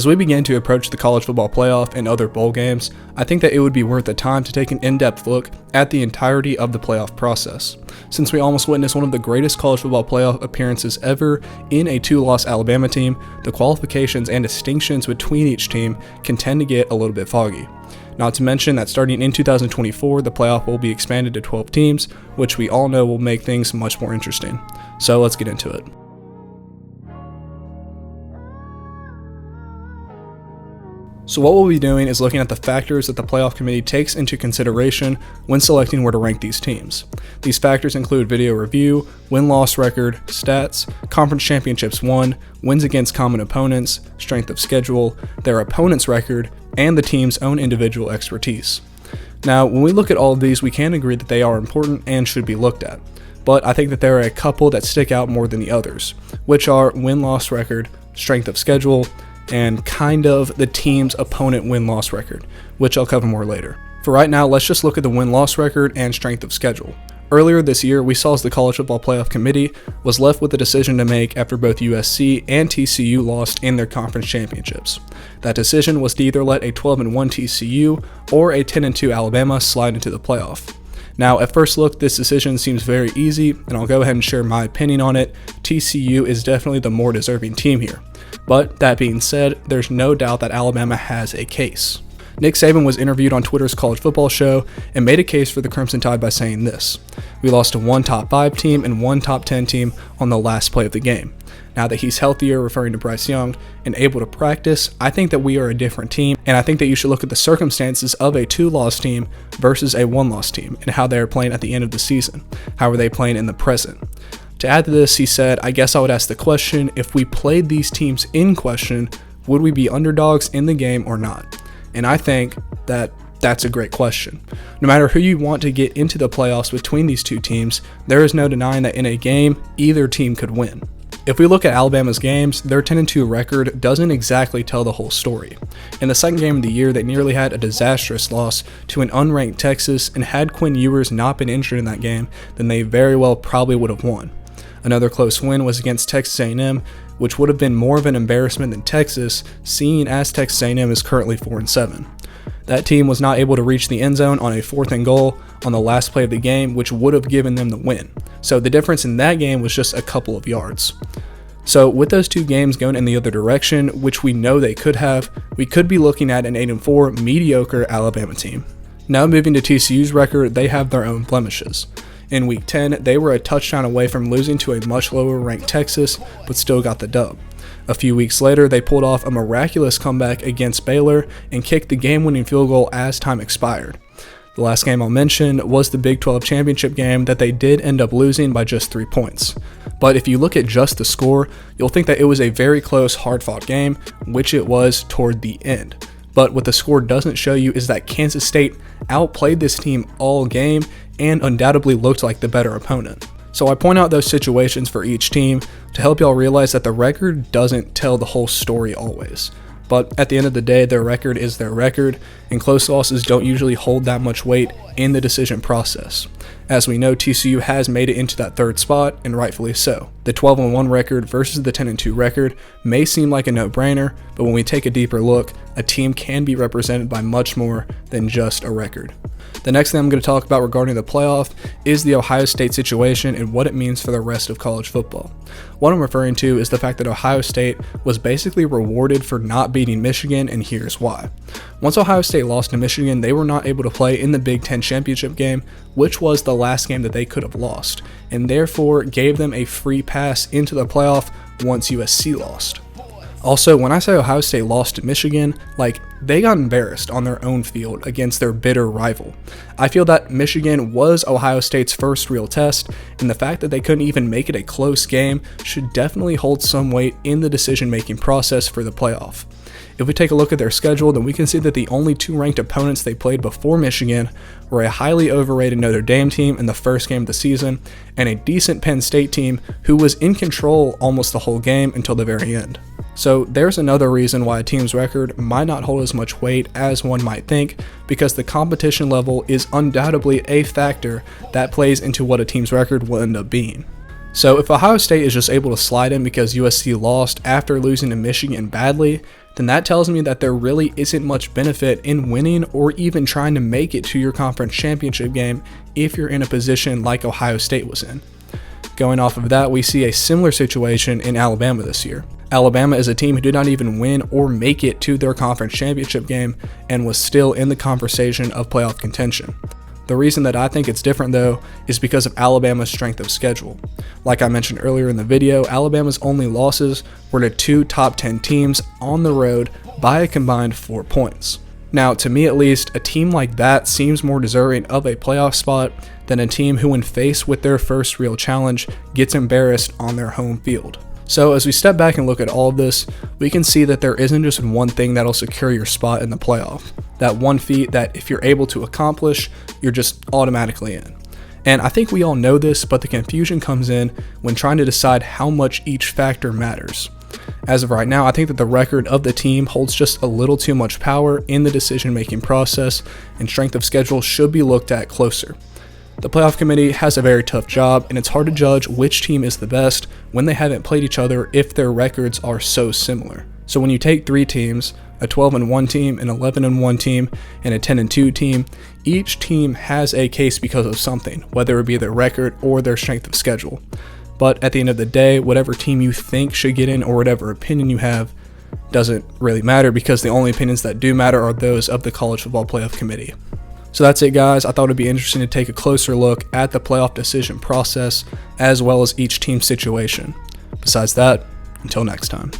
As we begin to approach the college football playoff and other bowl games, I think that it would be worth the time to take an in-depth look at the entirety of the playoff process. Since we almost witnessed one of the greatest college football playoff appearances ever in a two-loss Alabama team, the qualifications and distinctions between each team can tend to get a little bit foggy. Not to mention that starting in 2024, the playoff will be expanded to 12 teams, which we all know will make things much more interesting. So let's get into it. So what we'll be doing is looking at the factors that the playoff committee takes into consideration when selecting where to rank these teams. These factors include video review, win-loss record, stats, conference championships won, wins against common opponents, strength of schedule, their opponent's record, and the team's own individual expertise. Now, when we look at all of these, we can agree that they are important and should be looked at. But I think that there are a couple that stick out more than the others, which are win-loss record, strength of schedule, and kind of the team's opponent win-loss record, which I'll cover more later. For right now, let's just look at the win-loss record and strength of schedule. Earlier this year, we saw as the College Football Playoff Committee was left with a decision to make after both USC and TCU lost in their conference championships. That decision was to either let a 12-1 TCU or a 10-2 Alabama slide into the playoff. Now, at first look, this decision seems very easy, and I'll go ahead and share my opinion on it. TCU is definitely the more deserving team here. But that being said, there's no doubt that Alabama has a case. Nick Saban was interviewed on Twitter's College Football Show and made a case for the Crimson Tide by saying this: "We lost to one top 5 team and one top 10 team on the last play of the game. Now that he's healthier," referring to Bryce Young, "and able to practice, I think that we are a different team, and I think that you should look at the circumstances of a 2-loss team versus a 1-loss team and how they are playing at the end of the season. How are they playing in the present?" To add to this, he said, "I guess I would ask the question, if we played these teams in question, would we be underdogs in the game or not?" And I think that that's a great question. No matter who you want to get into the playoffs between these two teams, there is no denying that in a game, either team could win. If we look at Alabama's games, their 10-2 record doesn't exactly tell the whole story. In the second game of the year, they nearly had a disastrous loss to an unranked Texas, and had Quinn Ewers not been injured in that game, then they very well probably would have won. Another close win was against Texas A&M, which would have been more of an embarrassment than Texas, seeing as Texas A&M is currently 4-7. That team was not able to reach the end zone on a 4th and goal on the last play of the game, which would have given them the win. So the difference in that game was just a couple of yards. So with those two games going in the other direction, which we know they could have, we could be looking at an 8-4 mediocre Alabama team. Now moving to TCU's record, they have their own blemishes. In Week 10, they were a touchdown away from losing to a much lower-ranked Texas, but still got the dub. A few weeks later, they pulled off a miraculous comeback against Baylor and kicked the game-winning field goal as time expired. The last game I'll mention was the Big 12 championship game that they did end up losing by just 3 points. But if you look at just the score, you'll think that it was a very close, hard-fought game, which it was toward the end. But what the score doesn't show you is that Kansas State outplayed this team all game and undoubtedly looked like the better opponent. So I point out those situations for each team to help y'all realize that the record doesn't tell the whole story always. But at the end of the day, their record is their record, and close losses don't usually hold that much weight in the decision process. As we know, TCU has made it into that 3rd spot, and rightfully so. The 12-1 record versus the 10-2 record may seem like a no-brainer, but when we take a deeper look, a team can be represented by much more than just a record. The next thing I'm going to talk about regarding the playoff is the Ohio State situation and what it means for the rest of college football. What I'm referring to is the fact that Ohio State was basically rewarded for not beating Michigan, and here's why. Once Ohio State lost to Michigan, they were not able to play in the Big Ten championship game, which was the last game that they could have lost, and therefore gave them a free pass into the playoff once USC lost. Also, when I say Ohio State lost to Michigan, they got embarrassed on their own field against their bitter rival. I feel that Michigan was Ohio State's first real test, and the fact that they couldn't even make it a close game should definitely hold some weight in the decision-making process for the playoff. If we take a look at their schedule, then we can see that the only 2 ranked opponents they played before Michigan were a highly overrated Notre Dame team in the first game of the season, and a decent Penn State team who was in control almost the whole game until the very end. So there's another reason why a team's record might not hold as much weight as one might think, because the competition level is undoubtedly a factor that plays into what a team's record will end up being. So if Ohio State is just able to slide in because USC lost after losing to Michigan badly, then that tells me that there really isn't much benefit in winning or even trying to make it to your conference championship game if you're in a position like Ohio State was in. Going off of that, we see a similar situation in Alabama this year. Alabama is a team who did not even win or make it to their conference championship game and was still in the conversation of playoff contention. The reason that I think it's different though is because of Alabama's strength of schedule. Like I mentioned earlier in the video, Alabama's only losses were to 2 top 10 teams on the road by a combined 4 points. Now, to me at least, a team like that seems more deserving of a playoff spot than a team who, when faced with their first real challenge, gets embarrassed on their home field. So as we step back and look at all of this, we can see that there isn't just one thing that'll secure your spot in the playoff. That one feat that if you're able to accomplish, you're just automatically in. And I think we all know this, but the confusion comes in when trying to decide how much each factor matters. As of right now, I think that the record of the team holds just a little too much power in the decision-making process, and strength of schedule should be looked at closer. The playoff committee has a very tough job, and it's hard to judge which team is the best when they haven't played each other if their records are so similar. So when you take 3 teams, a 12-1 team, an 11-1 team, and a 10-2 team, each team has a case because of something, whether it be their record or their strength of schedule. But at the end of the day, whatever team you think should get in or whatever opinion you have doesn't really matter, because the only opinions that do matter are those of the College Football Playoff Committee. So that's it, guys. I thought it'd be interesting to take a closer look at the playoff decision process as well as each team's situation. Besides that, until next time.